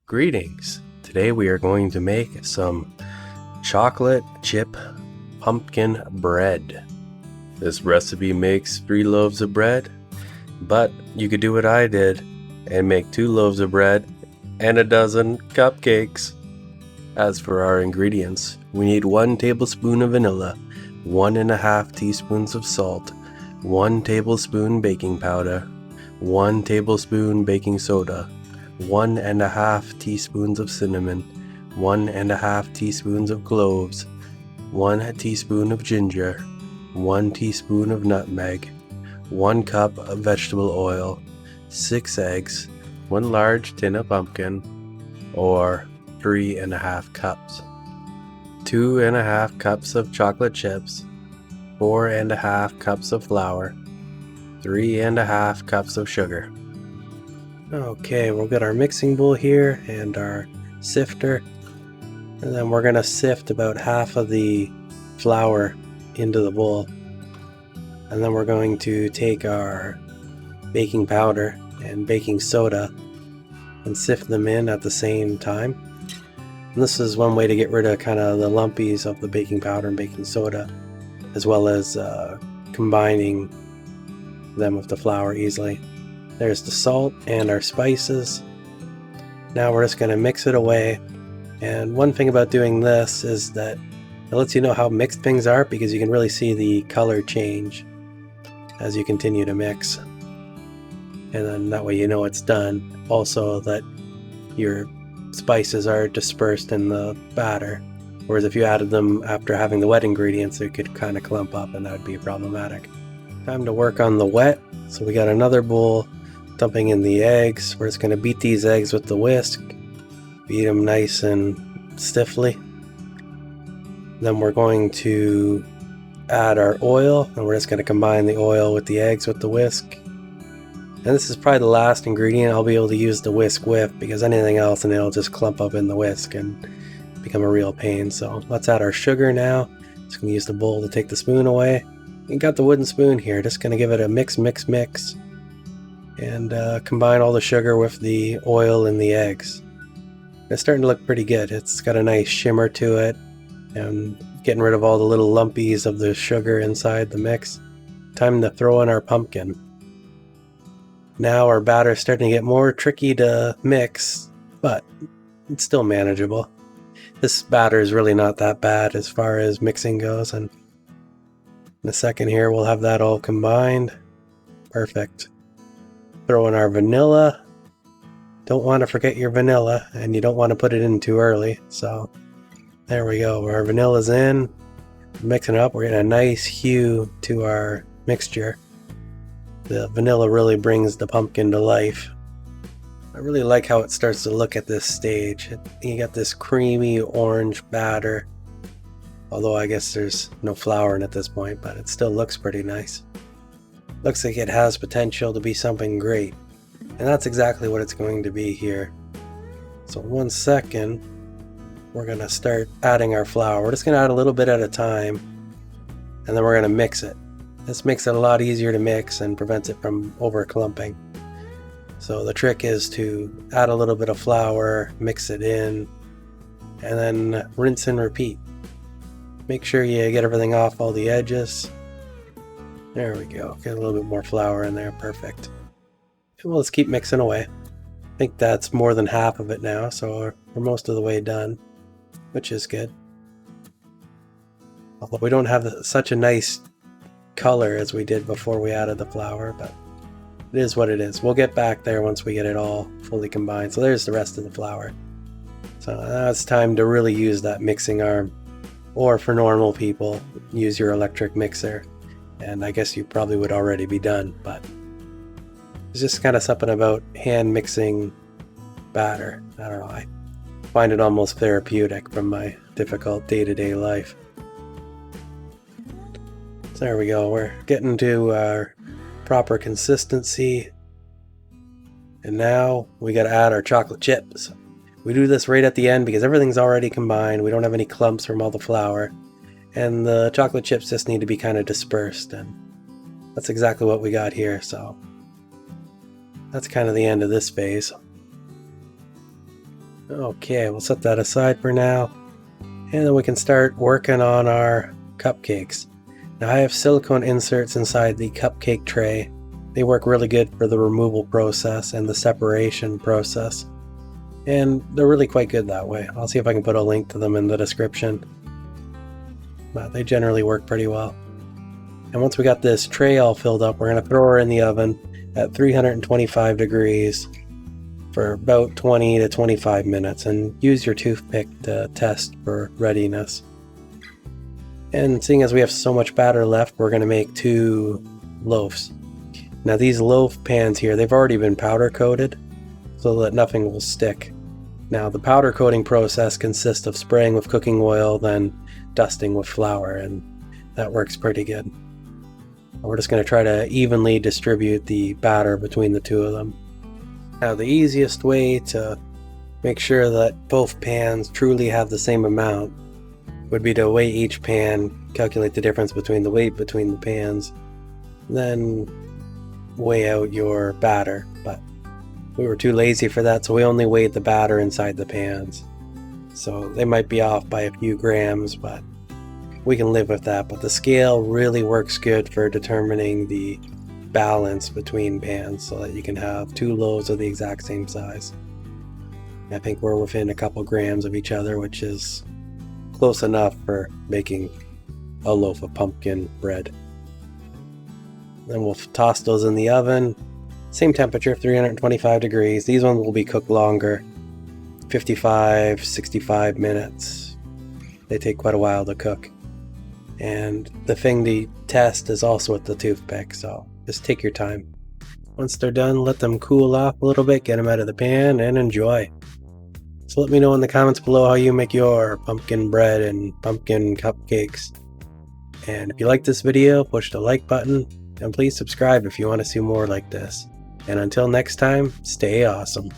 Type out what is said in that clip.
Greetings! Today we are going to make some chocolate chip pumpkin bread. This recipe makes 3 loaves of bread, but you could do what I did and make 2 loaves of bread and a dozen cupcakes. As for our ingredients, we need 1 tablespoon of vanilla, 1.5 teaspoons of salt, 1 tablespoon baking powder, 1 tablespoon baking soda, 1.5 teaspoons of cinnamon, 1.5 teaspoons of cloves, 1 teaspoon of ginger, 1 teaspoon of nutmeg, 1 cup of vegetable oil, 6 eggs, 1 large tin of pumpkin, or 3.5 cups, 2.5 cups of chocolate chips, 4.5 cups of flour, 3.5 cups of sugar. Okay, we'll get our mixing bowl here and our sifter, and then we're going to sift about half of the flour into the bowl, and then we're going to take our baking powder and baking soda and sift them in at the same time. And this is one way to get rid of kind of the lumpies of the baking powder and baking soda, as well as combining them with the flour easily. There's the salt and our spices. Now we're just going to mix it away. And one thing about doing this is that it lets you know how mixed things are, because you can really see the color change as you continue to mix. And then that way you know it's done. Also that your spices are dispersed in the batter. Whereas if you added them after having the wet ingredients, it could kind of clump up and that would be problematic. Time to work on the wet. So we got another bowl. Dumping in the eggs. We're just going to beat these eggs with the whisk. Beat them nice and stiffly. Then we're going to add our oil, and we're just going to combine the oil with the eggs with the whisk. And this is probably the last ingredient I'll be able to use the whisk with, because anything else and it'll just clump up in the whisk and become a real pain. So let's add our sugar now. Just going to use the bowl to take the spoon away. And got the wooden spoon here. Just going to give it a mix. And combine all the sugar with the oil and the eggs. It's starting to look pretty good. It's got a nice shimmer to it, and getting rid of all the little lumpies of the sugar inside the mix. Time to throw in our pumpkin. Now our batter is starting to get more tricky to mix, but it's still manageable. This batter is really not that bad as far as mixing goes, and in a second here we'll have that all combined. Perfect. Throw in our vanilla. Don't want to forget your vanilla, and you don't want to put it in too early. So there we go. Our vanilla's in. Mixing it up. We're getting a nice hue to our mixture. The vanilla really brings the pumpkin to life. I really like how it starts to look at this stage. You got this creamy orange batter. Although I guess there's no flour in at this point, but it still looks pretty nice. Looks like it has potential to be something great. And that's exactly what it's going to be here. So 1 second, we're going to start adding our flour. We're just going to add a little bit at a time, and then we're going to mix it. This makes it a lot easier to mix and prevents it from over clumping. So the trick is to add a little bit of flour, mix it in, and then rinse and repeat. Make sure you get everything off all the edges. There we go. Get a little bit more flour in there. Perfect. And we'll just keep mixing away. I think that's more than half of it now, so we're most of the way done, which is good. Although we don't have such a nice color as we did before we added the flour, but it is what it is. We'll get back there once we get it all fully combined. So there's the rest of the flour. So now it's time to really use that mixing arm. Or for normal people, use your electric mixer. And I guess you probably would already be done, but it's just kind of something about hand mixing batter. I don't know, I find it almost therapeutic from my difficult day-to-day life. So there we go, we're getting to our proper consistency. And now we got to add our chocolate chips. We do this right at the end because everything's already combined. We don't have any clumps from all the flour. And the chocolate chips just need to be kind of dispersed, and that's exactly what we got here. So that's kind of the end of this phase. Okay, we'll set that aside for now. And then we can start working on our cupcakes. Now I have silicone inserts inside the cupcake tray. They work really good for the removal process and the separation process. And they're really quite good that way. I'll see if I can put a link to them in the description. But they generally work pretty well. And once we got this tray all filled up, we're going to throw her in the oven at 325 degrees for about 20 to 25 minutes, and use your toothpick to test for readiness. And seeing as we have so much batter left, we're going to make 2 loaves. Now these loaf pans here, they've already been powder coated so that nothing will stick. Now the powder coating process consists of spraying with cooking oil, then dusting with flour, and that works pretty good. We're just going to try to evenly distribute the batter between the 2 of them. Now the easiest way to make sure that both pans truly have the same amount would be to weigh each pan, calculate the difference between the weight between the pans, then weigh out your batter. But we were too lazy for that, so we only weighed the batter inside the pans. So they might be off by a few grams, but we can live with that. But the scale really works good for determining the balance between pans so that you can have 2 loaves of the exact same size. I think we're within a couple grams of each other, which is close enough for making a loaf of pumpkin bread. Then we'll toss those in the oven, same temperature, 325 degrees. These ones will be cooked longer, 55, 65 minutes. They take quite a while to cook. And the thing to test is also with the toothpick, so just take your time. Once they're done, let them cool off a little bit, get them out of the pan, and enjoy. So let me know in the comments below how you make your pumpkin bread and pumpkin cupcakes. And if you like this video, push the like button, and please subscribe if you want to see more like this. And until next time, stay awesome.